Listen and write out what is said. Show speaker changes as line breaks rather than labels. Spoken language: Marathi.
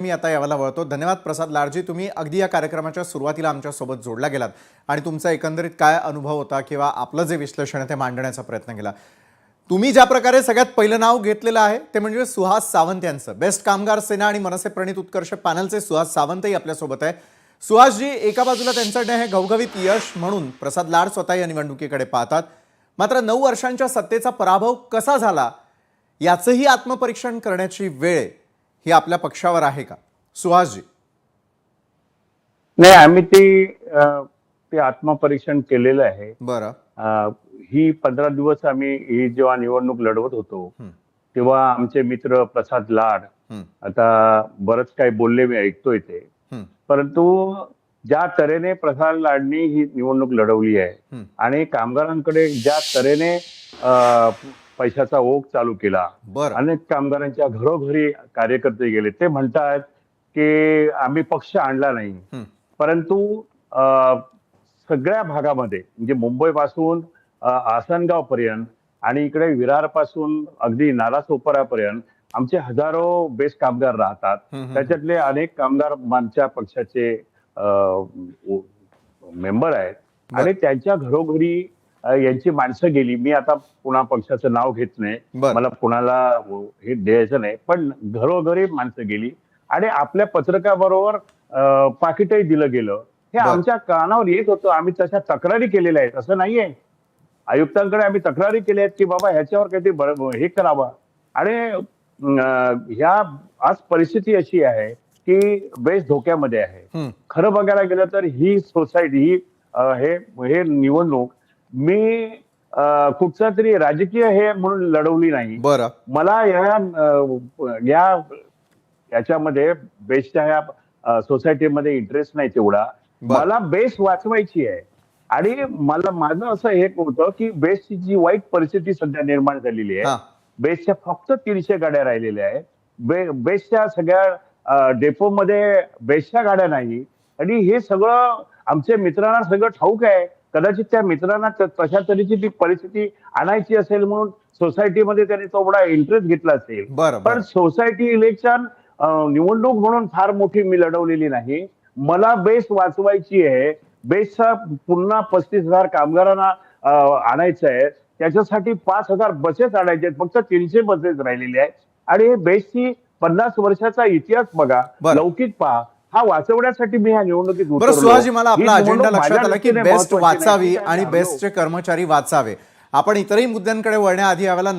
मी आता यावाला वळतो। धन्यवाद प्रसाद लाडजी, तुम्ही अगदी या कार्यक्रमाच्या सुरुवातीला आमच्या सोबत जोडला गेलात आणि तुमचा एकंदरीत काय अनुभव होता किंवा आपलं जे विश्लेषण आहे ते मांडण्याचा प्रयत्न केला। तुम्ही ज्या प्रकारे सगळ्यात पहिलं नाव घेतलेलं आहे ते म्हणजे सुहास सावंत यांचं। बेस्ट कामगार सेना आणि मनसे प्रणित उत्कर्ष पॅनलचे सुहास सावंतही आपल्या सोबत आहे। सुहासजी, एका बाजूला त्यांचं हे घवघवीत यश म्हणून प्रसाद लाड स्वतः या निवडणुकीकडे पाहतात, मात्र 9 वर्षांच्या सत्तेचा पराभव कसा झाला याचंही आत्मपरीक्षण करण्याची वेळ ही आपल्या पक्षावर आहे का सुहासजी?
नाही, आम्ही ते आत्मपरीक्षण केलेलं आहे।
बरं,
ही 15 दिवस आम्ही ही जेव्हा निवडणूक लढवत होतो तेव्हा आमचे मित्र प्रसाद लाड आता बरंच काही बोलले, मी ऐकतोय ते, परंतु ज्या तऱ्हेने प्रसाद लाडनी ही निवडणूक लढवली आहे आणि कामगारांकडे ज्या तऱ्हेने पैशाचा ओघ चालू केला, अनेक कामगारांच्या घरोघरी कार्यकर्ते गेले, ते म्हणतात की आम्ही पक्ष आणला नाही, परंतु सगळ्या भागामध्ये म्हणजे मुंबई पासून आसनगाव पर्यंत आणि इकडे विरार पासून अगदी नालासोपारापर्यंत आमचे हजारो बेस्ट कामगार राहतात। त्याच्यातले अनेक कामगार आमच्या पक्षाचे मेंबर आहेत आणि त्यांच्या घरोघरी यांची माणसं गेली। मी आता पुन्हा पक्षाचं नाव घेत नाही, मला कुणाला हे द्यायचं नाही, पण घरोघरी माणसं गेली आणि आपल्या पत्रकाबरोबर पाकिटही दिलं गेलं। हे आमच्या कानावर येत होतं, आम्ही तशा तक्रारी केलेल्या आहेत, असं नाहीये। आयुक्तांकडे आम्ही तक्रारी केल्या आहेत की बाबा ह्याच्यावर काहीतरी हे करावा। आणि ह्या आज परिस्थिती अशी आहे की बेस्ट धोक्यामध्ये आहे। खरं बघायला गेलं तर ही सोसायटी ही हे निवडणूक मी कुठचा तरी राजकीय हे म्हणून लढवली नाही। मला याच्यामध्ये बेस्टच्या ह्या सोसायटीमध्ये इंटरेस्ट नाही तेवढा, मला बेस्ट वाचवायची आहे। आणि मला माझं असं हे होतं की बेस्टची जी वाईट परिस्थिती सध्या निर्माण झालेली आहे, बेस्टच्या फक्त 300 गाड्या राहिलेल्या आहेत, बेस्टच्या सगळ्या डेपोमध्ये बेस्टच्या गाड्या नाही। आणि हे सगळं आमच्या मित्रांना सगळं ठाऊक आहे, कदाचित त्या मित्रांना तशा तऱ्हेची ती परिस्थिती आणायची असेल म्हणून सोसायटीमध्ये त्यांनी तेवढा इंटरेस्ट घेतला असेल, पण सोसायटी इलेक्शन निवडणूक म्हणून फार मोठी मी लढवलेली नाही। मला बेस्ट वाचवायची आहे, बेस्टचा पुन्हा 35,000 कामगारांना आणायचं आहे, त्याच्यासाठी 5,000 बसेस आणायचे आहेत, फक्त 300 बसेस राहिलेले आहेत। आणि हे बेस्टची 50 वर्षाचा इतिहास बघा, लौकिक पहा, हा वाचवण्यासाठी मी ह्या निवडणुकीत उतरलो।
बरं सुहासजी, मला आपला अजेंडा लक्षात आला की बेस्ट वाचावी आणि बेस्टचे कर्मचारी वाचावे। आपण इतरही मुद्द्यांकडे वळण्याआधी यावेळेला